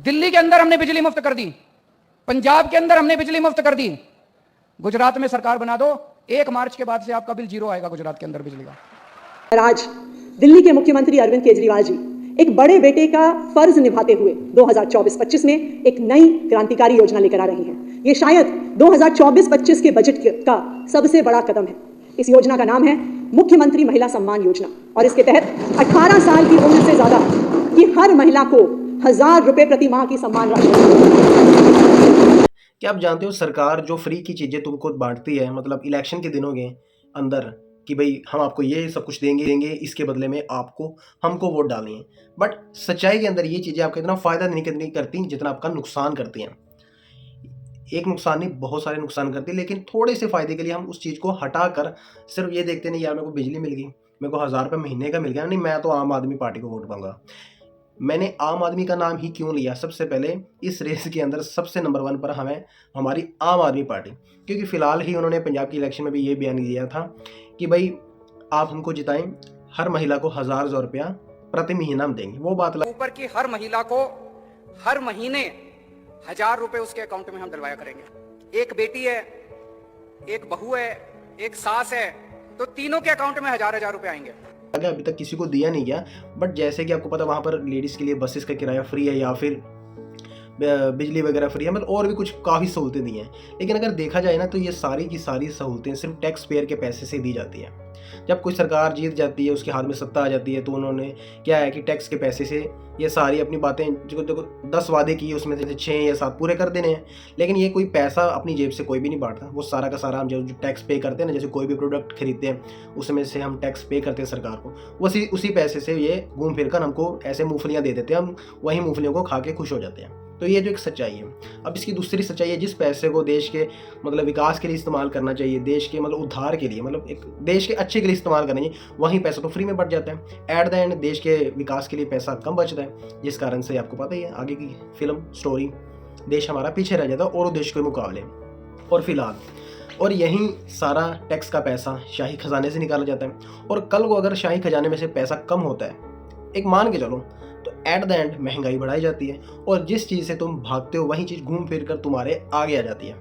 दिल्ली के अंदर हमने बिजली मुफ्त कर दी, पंजाब के अंदर हमने बिजली मुफ्त कर दी, गुजरात में सरकार बना दो, 1 मार्च के बाद से आपका बिल 0 आएगा गुजरात के अंदर बिजली का। आज दिल्ली के मुख्यमंत्री अरविंद केजरीवाल जी एक बड़े बेटे का फर्ज निभाते हुए 2024-25 में एक नई क्रांतिकारी योजना लेकर आ रही हैं। ये शायद 2024-25 के बजट का सबसे बड़ा कदम है। इस योजना का नाम है मुख्यमंत्री महिला सम्मान योजना और इसके तहत 18 साल की उम्र से ज्यादा की हर महिला को 1000 रुपए प्रति माह की सम्मान राशि। क्या आप जानते हो सरकार जो फ्री की चीज़ें तुमको बांटती है, मतलब इलेक्शन के दिनों के अंदर कि भाई हम आपको ये सब कुछ देंगे इसके बदले में आपको हमको वोट डालनी है, बट सच्चाई के अंदर ये चीज़ें आपका इतना फ़ायदा नहीं करती जितना आपका नुकसान करती हैं। एक नुकसान नहीं, बहुत सारे नुकसान करती है, लेकिन थोड़े से फ़ायदे के लिए हम उस चीज़ को हटा कर सिर्फ ये देखते नहीं यार मेरे को बिजली मिल गई, मेरे को 1000 रुपये महीने का मिल गया, नहीं मैं तो आम आदमी पार्टी को वोट दूंगा। मैंने आम आदमी का नाम ही क्यों लिया? सबसे पहले इस रेस के अंदर सबसे नंबर 1 पर हमें हमारी आम आदमी पार्टी, क्योंकि फ़िलहाल ही उन्होंने पंजाब की इलेक्शन में भी ये बयान दिया था कि भाई आप हमको जिताएं, हर महिला को 1000 रुपया प्रति महीना हम देंगे। वो बात ऊपर की हर महिला को हर महीने 1000 रुपए उसके अकाउंट में हम डलवाया करेंगे। एक बेटी है, एक बहू है, एक सास है, तो तीनों के अकाउंट में 1000 रुपए आएंगे। अभी तक किसी को दिया नहीं गया, बट जैसे कि आपको पता वहाँ पर लेडीज़ के लिए बसेस का किराया फ्री है या फिर बिजली वगैरह फ्री है, मतलब और भी कुछ काफ़ी सहूलतें दी हैं। लेकिन अगर देखा जाए ना तो ये सारी की सारी सहूलतें सिर्फ टैक्स पेयर के पैसे से दी जाती है। जब कोई सरकार जीत जाती है, उसके हाथ में सत्ता आ जाती है, तो उन्होंने क्या है कि टैक्स के पैसे से ये सारी अपनी बातें जो 10 वादे किए उसमें से 6 या 7 पूरे कर देने हैं। लेकिन ये कोई पैसा अपनी जेब से कोई भी नहीं बांटता, वो सारा का सारा हम जो टैक्स पे करते हैं ना, जैसे कोई भी प्रोडक्ट खरीदते हैं उसमें से हम टैक्स पे करते हैं सरकार को, उसी पैसे से ये घूम फिर कर हमको ऐसे मूंगफलियाँ दे देते हैं, हम वही मूंगफलियों को खा के खुश हो जाते हैं। तो ये जो एक सच्चाई है। अब इसकी दूसरी सच्चाई है, जिस पैसे को देश के मतलब विकास के लिए इस्तेमाल करना चाहिए, देश के मतलब उद्धार के लिए, मतलब एक देश के अच्छे के लिए इस्तेमाल करना चाहिए, वहीं पैसा तो फ्री में बढ़ जाता है। एट द एंड देश के विकास के लिए पैसा कम बचता है, जिस कारण से आपको पता ही है आगे की फिल्म स्टोरी, देश हमारा पीछे रह जाता है और देश के मुकाबले। और फिलहाल और यही सारा टैक्स का पैसा शाही खजाने से निकाला जाता है, और कल को अगर शाही खजाने में से पैसा कम होता है, एक मान के चलो, तो एट द एंड महंगाई बढ़ाई जाती है, और जिस चीज़ से तुम भागते हो वही चीज़ घूम फिर कर तुम्हारे आगे आ जाती है।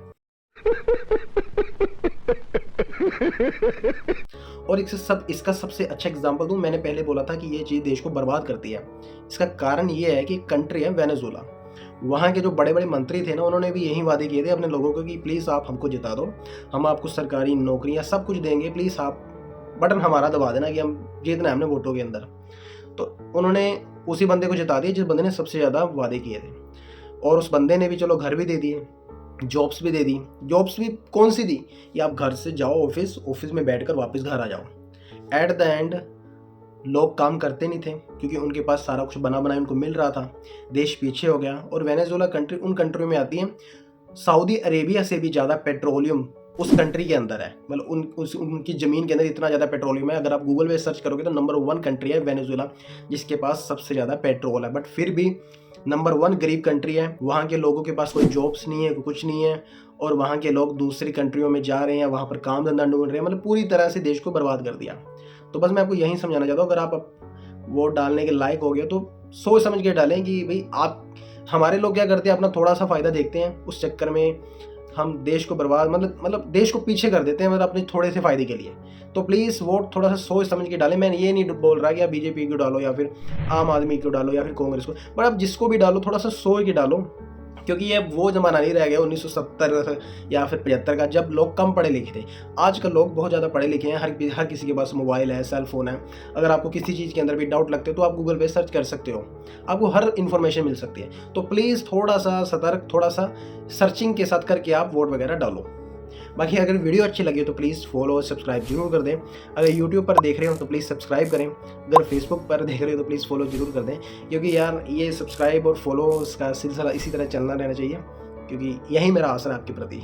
और इसका सबसे अच्छा एग्जांपल दूं, मैंने पहले बोला था कि ये चीज़ देश को बर्बाद करती है। इसका कारण ये है कि कंट्री है वेनेजुएला। वहाँ के जो बड़े बड़े मंत्री थे ना, उन्होंने भी यही वादे किए थे अपने लोगों को कि प्लीज़ आप हमको जिता दो, हम आपको सरकारी नौकरियाँ सब कुछ देंगे, प्लीज़ आप बटन हमारा दबा देना कि हम जीतना है हमने वोटों के अंदर। तो उन्होंने उसी बंदे को जिता दिया जिस बंदे ने सबसे ज़्यादा वादे किए थे, और उस बंदे ने भी चलो घर भी दे दिए, जॉब्स भी दे दी। जॉब्स भी कौन सी दी? कि आप घर से जाओ ऑफिस में बैठकर वापस घर आ जाओ। एट द एंड लोग काम करते नहीं थे, क्योंकि उनके पास सारा कुछ बना बनाया उनको मिल रहा था। देश पीछे हो गया, और वेनेजुएला कंट्री उन कंट्रियों में आती है, सऊदी अरेबिया से भी ज़्यादा पेट्रोलियम उस कंट्री के अंदर है, मतलब उनकी ज़मीन के अंदर इतना ज़्यादा पेट्रोलियम है। अगर आप गूगल पे सर्च करोगे तो नंबर 1 कंट्री है वेनेजुएला, जिसके पास सबसे ज़्यादा पेट्रोल है। बट फिर भी नंबर 1 गरीब कंट्री है। वहाँ के लोगों के पास कोई जॉब्स नहीं है, कुछ नहीं है, और वहाँ के लोग दूसरी कंट्रियों में जा रहे हैं, वहाँ पर काम धंधा ढूंढ रहे हैं, मतलब पूरी तरह से देश को बर्बाद कर दिया। तो बस मैं आपको यही समझाना चाहता हूँ, अगर आप वोट डालने के लायक हो गए तो सोच समझ के डालें कि भाई आप, हमारे लोग क्या करते हैं, अपना थोड़ा सा फ़ायदा देखते हैं, उस चक्कर में हम देश को बर्बाद मतलब देश को पीछे कर देते हैं, मतलब अपने थोड़े से फ़ायदे के लिए। तो प्लीज़ वोट थोड़ा सा सोच समझ के डालें। मैं ये नहीं बोल रहा कि आप बीजेपी को डालो या फिर आम आदमी को डालो या फिर कांग्रेस को, बट आप जिसको भी डालो थोड़ा सा सोच के डालो, क्योंकि ये वो ज़माना नहीं रह गया 1970 या फिर 75 का, जब लोग कम पढ़े लिखे थे। आजकल लोग बहुत ज़्यादा पढ़े लिखे हैं, हर किसी के पास मोबाइल है, सेल फ़ोन है। अगर आपको किसी चीज़ के अंदर भी डाउट लगते हो तो आप गूगल पे सर्च कर सकते हो, आपको हर इन्फॉर्मेशन मिल सकती है। तो प्लीज़ थोड़ा सा सतर्क, थोड़ा सा सर्चिंग के साथ करके आप वोट वगैरह डालो। बाकी अगर वीडियो अच्छी लगी तो प्लीज़ फॉलो और सब्सक्राइब जरूर कर दें। अगर यूट्यूब पर देख रहे हो तो प्लीज़ सब्सक्राइब करें, अगर फेसबुक पर देख रहे हो तो प्लीज़ फॉलो जरूर कर दें, क्योंकि यार ये सब्सक्राइब और फॉलो का सिलसिला इसी तरह चलना रहना चाहिए, क्योंकि यही मेरा आसन है आपके प्रति।